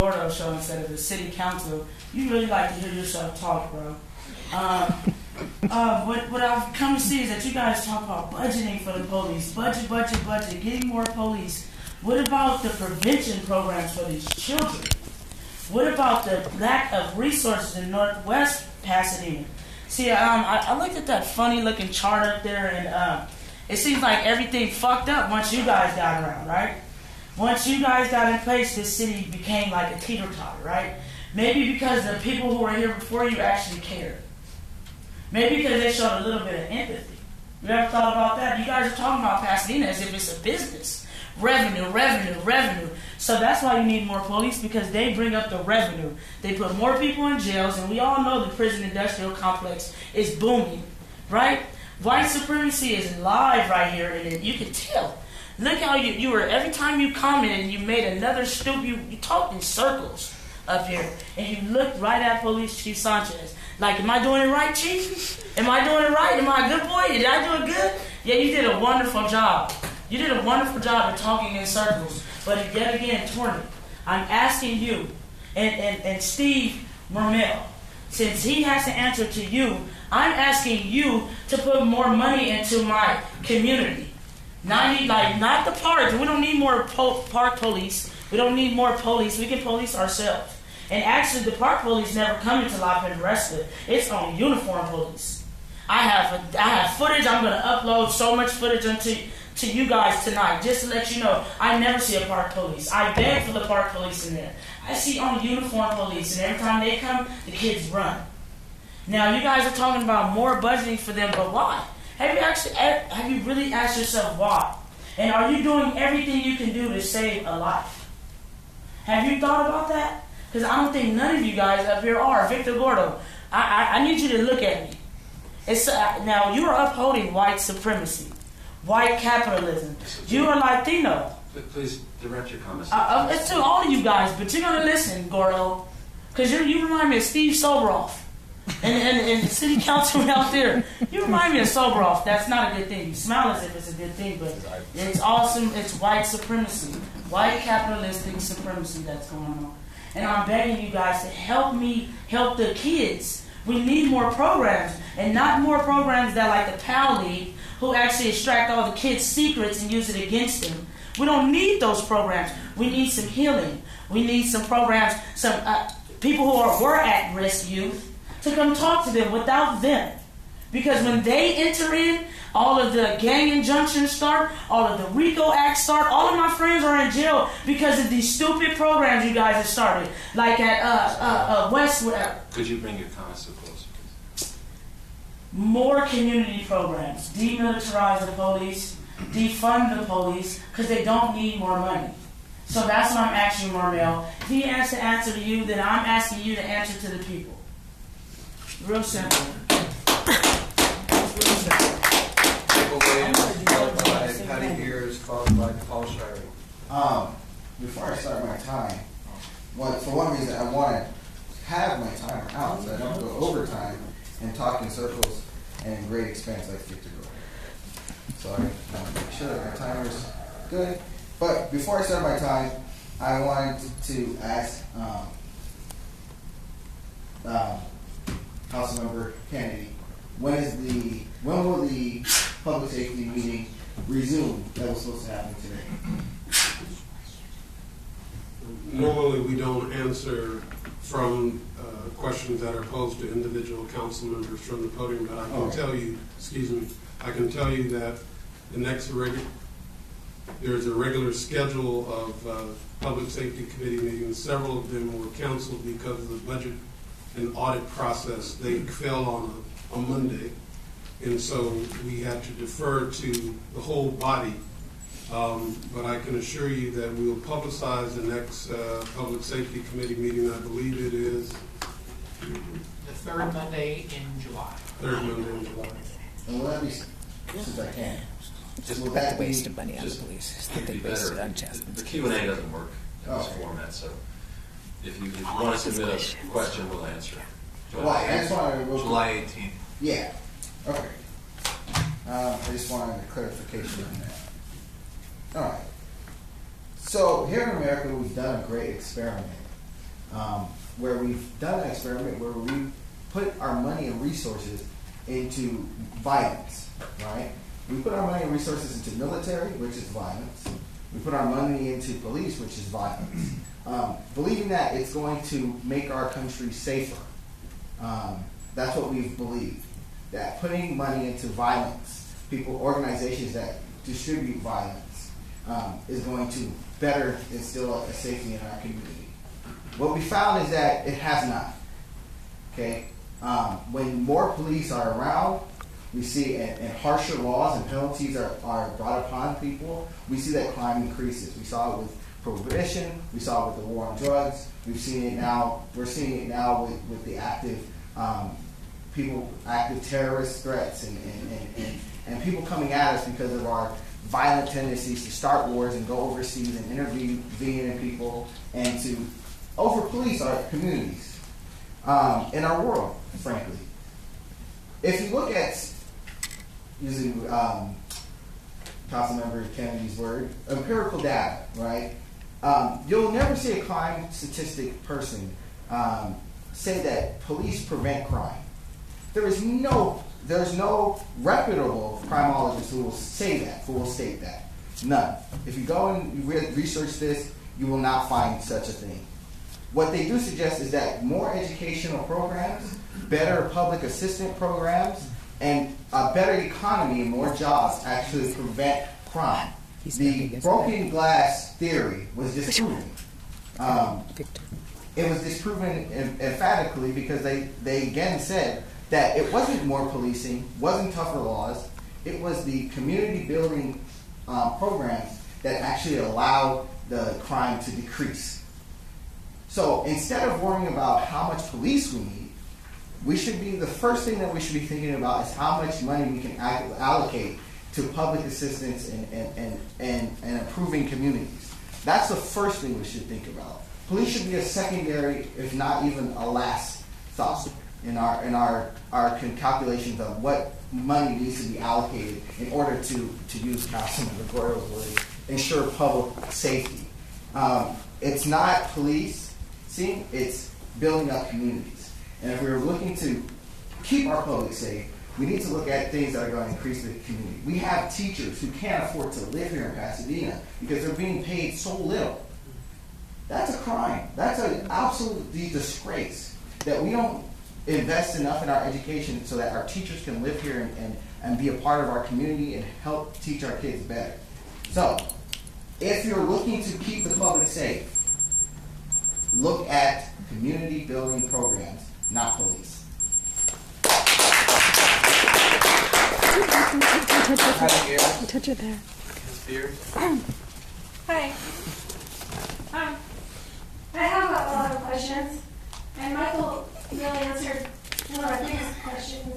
Gordo show instead of the city council. You really like to hear yourself talk, bro. What I've come to see is that you guys talk about budgeting for the police. Budget, getting more police. What about the prevention programs for these children? What about the lack of resources in Northwest Pasadena? See, I looked at that funny looking chart up there, and it seems like everything fucked up once you guys got around, right? Once you guys got in place, this city became like a teeter-totter, right? Maybe because the people who were here before you actually cared. Maybe because they showed a little bit of empathy. You ever thought about that? You guys are talking about Pasadena as if it's a business. Revenue. So that's why you need more police, because they bring up the revenue. They put more people in jails, and we all know the prison industrial complex is booming, right? White supremacy is live right here, and you can tell. Look how you were, every time you commented, you made another stupid, you talked in circles up here, and you looked right at Police Chief Sanchez. Like, am I doing it right, Chief? Am I doing it right? Am I a good boy? Did I do it good? Yeah, you did a wonderful job. You did a wonderful job of talking in circles. But yet again, Torny, I'm asking you, and Steve Mermel, since he has to answer to you, I'm asking you to put more money into my community. Not the parks. We don't need more park police. We don't need more police. We can police ourselves. And actually, the park police never come into La Pedresca. It's on uniform police. I have footage. I'm going to upload so much footage to you guys tonight, just to let you know, I never see a park police. I beg for the park police in there. I see on uniform police, and every time they come, the kids run. Now, you guys are talking about more budgeting for them, but why? Have you really asked yourself why? And are you doing everything you can do to save a life? Have you thought about that? Because I don't think none of you guys up here are. Victor Gordo, I need you to look at me. Now, you are upholding white supremacy, white capitalism. You are Latino. Please direct your comments. It's to all of you guys, but you're going to listen, Gordo. Because you remind me of Steve Sobroff. And the city councilman out there, you remind me of Sobroff. That's not a good thing. You smile as if it's a good thing, but it's awesome. It's white supremacy, white capitalistic supremacy that's going on. And I'm begging you guys to help me help the kids. We need more programs, and not more programs that like the PAL League, who actually extract all the kids' secrets and use it against them. We don't need those programs. We need some healing. We need some programs, some people who were at-risk youth, to come talk to them without them. Because when they enter in, all of the gang injunctions start, all of the RICO Act start, all of my friends are in jail because of these stupid programs you guys have started. Like at Westwood. Could you bring your comments to close, please? More community programs. Demilitarize the police. Defund the police, because they don't need more money. So that's what I'm asking Marmel. If he has to answer to you, then I'm asking you to answer to the people. Real simple. Michael Williams, followed by PMbeers, followed by Paul Shirey. Before I start my time, for one reason, I want to have my timer out so I don't go overtime and talk in circles and great expense like Victor Gore. So I want to make sure that my timer's good. But before I start my time, I wanted to ask Councilmember Kennedy, when will the public safety meeting resume that was supposed to happen today? Normally we don't answer from questions that are posed to individual council members from the podium, but I can tell you, I can tell you that the next there's a regular schedule of public safety committee meetings. Several of them were canceled because of the budget and audit process. They fell on a Monday, and so we had to defer to the whole body. But I can assure you that we will publicize the next public safety committee meeting. I believe it is the third Monday in July. Third Monday in July. And will that be, since I can, Just will that be, Wasted money on the police. That they be wasted better. on chastity. The Q&A doesn't work in this format, so if you want to submit a question, we'll answer. why? I just wanted to July 18th. Yeah. Okay. I just wanted a clarification on that. All right. So here in America, we've done a great experiment where we've done an experiment where we put our money and resources into violence, right? We put our money and resources into military, which is violence. We put our money into police, which is violence. Believing that it's going to make our country safer. That's what we've believed. That putting money into violence, organizations that distribute violence, is going to better instill a safety in our community. What we found is that it has not. Okay? When more police are around, we see and harsher laws and penalties are brought upon people, we see that crime increases. We saw it with prohibition, we saw it with the war on drugs, we're seeing it now with the active terrorist threats and people coming at us because of our violent tendencies to start wars and go overseas and intervene in people and to over-police our communities in our world, frankly. If you look at, using Councilmember Kennedy's word, empirical data, right? You'll never see a crime statistic person say that police prevent crime. There's no reputable criminologist who will say that, who will state that. None. If you go and you research this, you will not find such a thing. What they do suggest is that more educational programs, better public assistance programs, and a better economy and more jobs actually prevent crime. The broken glass theory was disproven. It was disproven emphatically because they again said that it wasn't more policing, wasn't tougher laws, it was the community building programs that actually allowed the crime to decrease. So instead of worrying about how much police we need, the first thing that we should be thinking about is how much money we can allocate to public assistance and improving communities. That's the first thing we should think about. Police should be a secondary, if not even a last thought in our calculations of what money needs to be allocated in order to use Councilman Gordo's word, ensure public safety. It's not policing, it's building up communities. And if we're looking to keep our public safe, we need to look at things that are going to increase the community. We have teachers who can't afford to live here in Pasadena because they're being paid so little. That's a crime. That's an absolute disgrace that we don't invest enough in our education so that our teachers can live here and be a part of our community and help teach our kids better. So, if you're looking to keep the public safe, look at community building programs, not police. Touch it there. PMbeers? Hi. I have a lot of questions, and Michael really answered one of my biggest questions.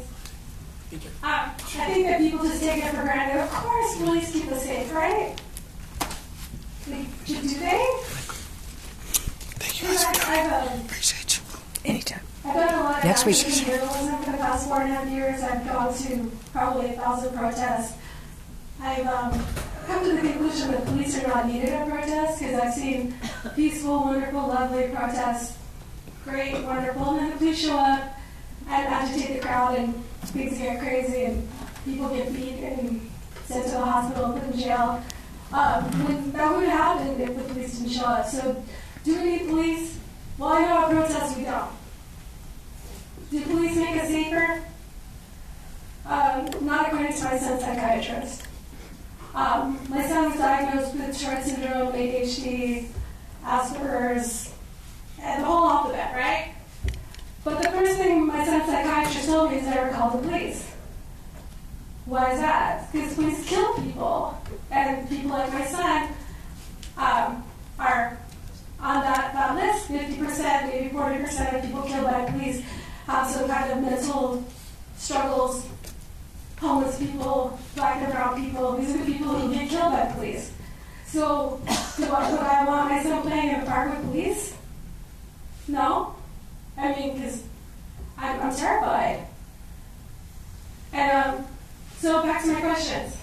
I think that people just take it for granted. Of course, police keep us safe, right? Do they? Thank you. Appreciate you. Anytime. I've done a lot of Next week. journalism for the past 4.5 years. I've gone to probably 1,000 protests. I've come to the conclusion that police are not needed at protests because I've seen peaceful, wonderful, lovely protests, great, wonderful, and then the police show up and agitate the crowd and things get crazy and people get beat and sent to the hospital and put in jail. When that would happen if the police didn't show up. So do we need police? Well, I know at protests we don't. Do police make us safer? Not according to my son's psychiatrist. My son was diagnosed with Tourette syndrome, ADHD, Asperger's, and the whole alphabet, right? But the first thing my son's psychiatrist told me is never call the police. Why is that? Because police kill people, and people like my son are on that list. 50%, maybe 40% of people killed by police have some kind of mental struggles. Homeless people, black and brown people, these are the people who get killed by police. So, would I want my son playing in a park with police? No. I mean, because I'm terrified. And so back to my questions.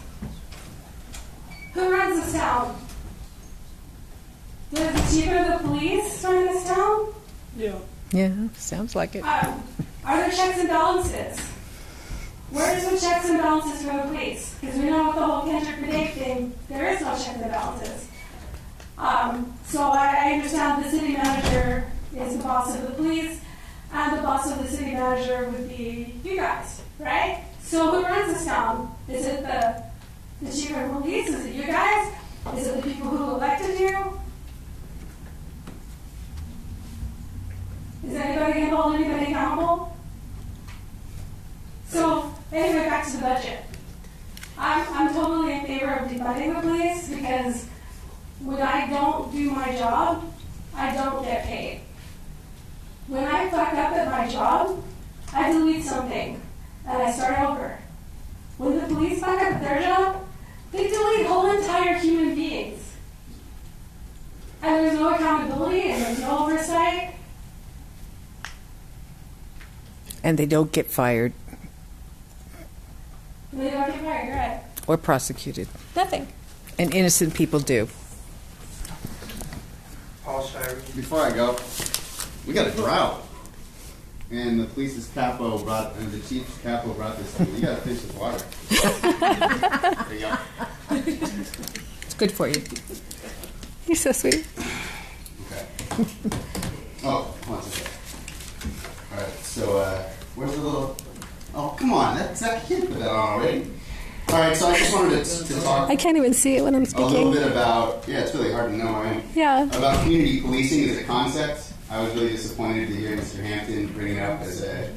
Who runs this town? Does the chief of the police run this town? Yeah, sounds like it. Are there checks and balances? Where's the checks and balances for the police? Because we know with the whole Kendrick McDade thing, there is no checks and balances. So I understand the city manager is the boss of the police, and the boss of the city manager would be you guys, right? So who runs this town? Is it the chief of police? Is it you guys? Is it the people who elected you? Is anybody going to hold anybody accountable? So, anyway, back to the budget. I'm totally in favor of defunding the police because when I don't do my job, I don't get paid. When I fuck up at my job, I delete something and I start over. When the police fuck up at their job, they delete whole entire human beings. And there's no accountability and there's no oversight. And they don't get fired And they don't get fired, you're right. or prosecuted. Nothing. And innocent people do. Paul Shire. Before I go, we got a drought. And the police's capo brought, and the chief's capo brought this to me. You gotta finish this water. There you go. It's good for you. You're so sweet. Okay. Oh, hold on a second. Alright, so, where's the little... Oh, come on, that kid put that on already. Alright, so I just wanted to talk I can't even see it when I'm a little speaking. bit about... Yeah, it's really hard to know, right? Yeah. About community policing as a concept. I was really disappointed to hear Mr. Hampton bring it up as a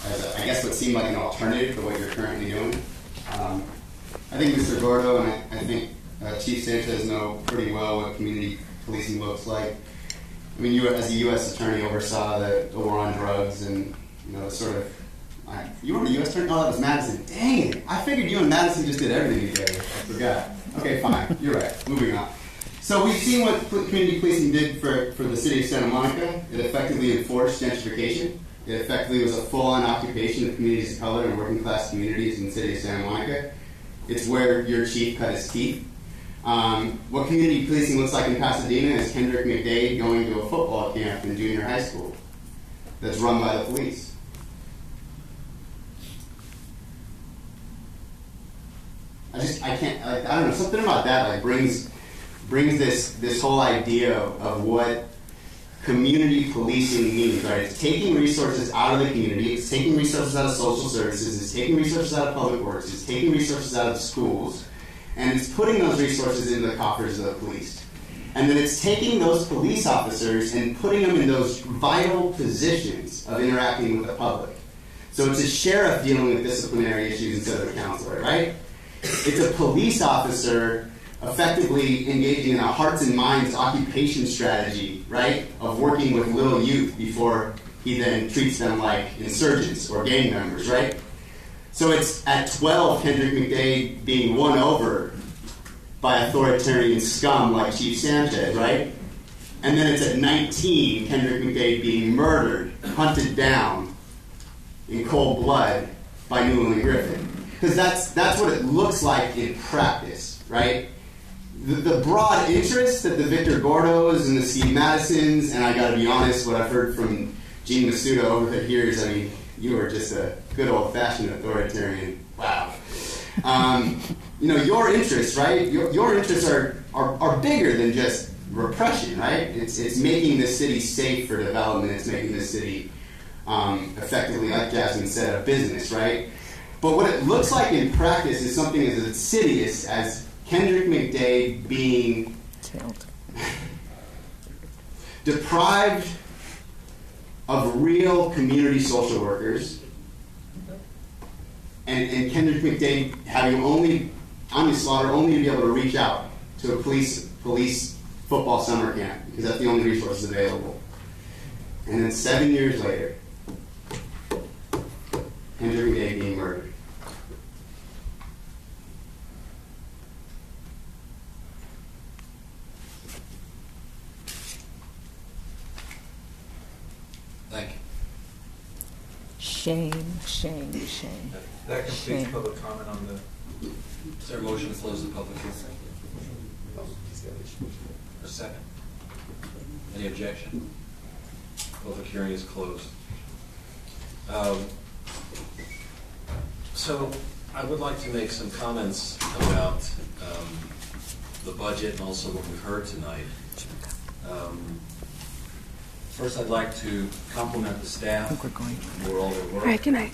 I guess what seemed like an alternative to what you're currently doing. I think Mr. Gordo and I think Chief Sanchez know pretty well what community policing looks like. I mean, you as a U.S. attorney oversaw the war on drugs and, you know, sort of... you were a U.S. attorney? Oh, that was Madison. Dang it. I figured you and Madison just did everything together. I forgot. Okay, fine. You're right. Moving on. So we've seen what community policing did for the city of Santa Monica. It effectively enforced gentrification. It effectively was a full-on occupation of communities of color and working-class communities in the city of Santa Monica. It's where your chief cut his teeth. What community policing looks like in Pasadena is Kendrick McDade going to a football camp in junior high school that's run by the police. I don't know, something about that like brings this whole idea of what community policing means, right? It's taking resources out of the community, it's taking resources out of social services, it's taking resources out of public works, it's taking resources out of schools, and it's putting those resources into the coffers of the police. And then it's taking those police officers and putting them in those vital positions of interacting with the public. So it's a sheriff dealing with disciplinary issues instead of a counselor, right? It's a police officer effectively engaging in a hearts and minds occupation strategy, right, of working with little youth before he then treats them like insurgents or gang members, right? So it's at 12, Kendrick McDade being won over by authoritarian scum like Chief Sanchez, right? And then it's at 19, Kendrick McDade being murdered, hunted down in cold blood by Newland Griffin. Because that's what it looks like in practice, right? The broad interest that the Victor Gordos and the Steve Madisons, and I got to be honest, what I've heard from Gene Masuda over the years, I mean, you are just a good old-fashioned authoritarian. Wow. You know, your interests, right? Your interests are bigger than just repression, right? It's making this city safe for development. It's making this city effectively, like Jasmine said, a business, right? But what it looks like in practice is something as insidious as Kendrick McDade being deprived of real community social workers, and Kendrick McDade having only, Anya Slaughter, only to be able to reach out to a police football summer camp, because that's the only resources available. And then 7 years later, Kendrick McDade being murdered. Thank you. Shame, shame, shame. That completes Shame. public comment on the... Is there a motion to close the public hearing? Or second? Any objection? hearing is closed. So I would like to make some comments about the budget and also what we've heard tonight. First, I'd like to compliment the staff for all their work. All right, good night.